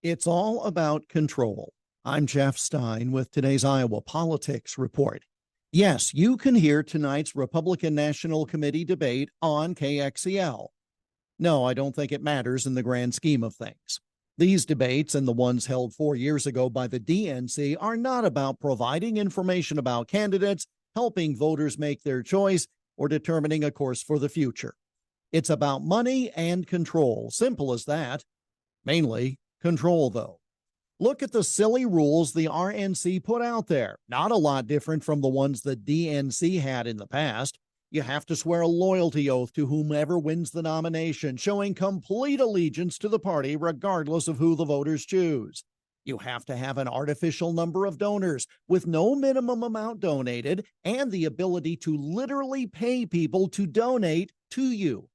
It's all about control. I'm Jeff Stein with today's Iowa Politics Report. Yes, you can hear tonight's Republican National Committee debate on KXEL. No, I don't think it matters in the grand scheme of things. These debates and the ones held 4 years ago by the DNC are not about providing information about candidates, helping voters make their choice, or determining a course for the future. It's about money and control. Simple as that. Mainly control, though. Look at the silly rules the RNC put out there. Not a lot different from the ones the DNC had in the past. You have to swear a loyalty oath to whomever wins the nomination, showing complete allegiance to the party regardless of who the voters choose. You have to have an artificial number of donors with no minimum amount donated and the ability to literally pay people to donate to you.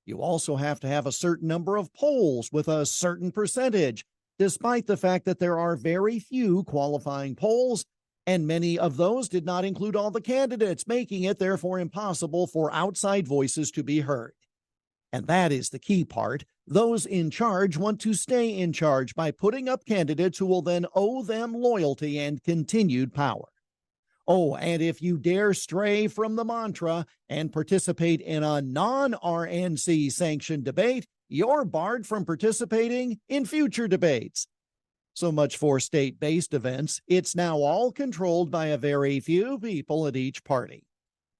You also have to have a certain number of polls with a certain percentage, despite the fact that there are very few qualifying polls, and many of those did not include all the candidates, making it therefore impossible for outside voices to be heard. And that is the key part. Those in charge want to stay in charge by putting up candidates who will then owe them loyalty and continued power. Oh, and if you dare stray from the mantra and participate in a non-RNC sanctioned debate, you're barred from participating in future debates. So much for state-based events. It's now all controlled by a very few people at each party.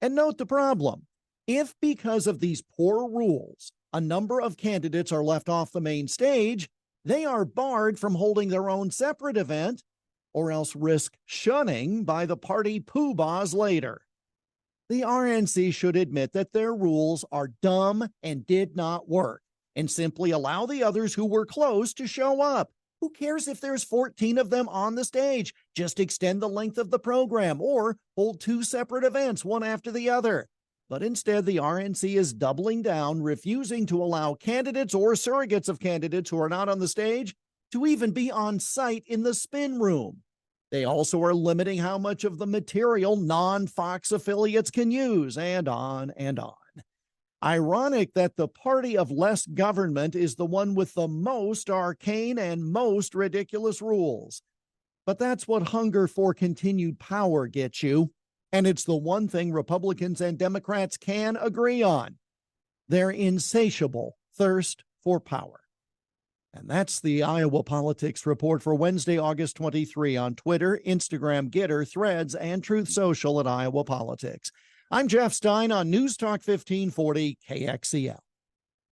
And note the problem. If because of these poor rules, a number of candidates are left off the main stage, they are barred from holding their own separate event, or else risk shunning by the party poobahs later. The RNC should admit that their rules are dumb and did not work, and simply allow the others who were close to show up. Who cares if there's 14 of them on the stage? Just extend the length of the program or hold two separate events, one after the other. But instead, the RNC is doubling down, refusing to allow candidates or surrogates of candidates who are not on the stage to even be on site in the spin room. They also are limiting how much of the material non-Fox affiliates can use, and on and on. Ironic that the party of less government is the one with the most arcane and most ridiculous rules. But that's what hunger for continued power gets you, and it's the one thing Republicans and Democrats can agree on: their insatiable thirst for power. And that's the Iowa Politics Report for Wednesday, August 23 on Twitter, Instagram, Getter, Threads, and Truth Social at Iowa Politics. I'm Jeff Stein on News Talk 1540 KXEL.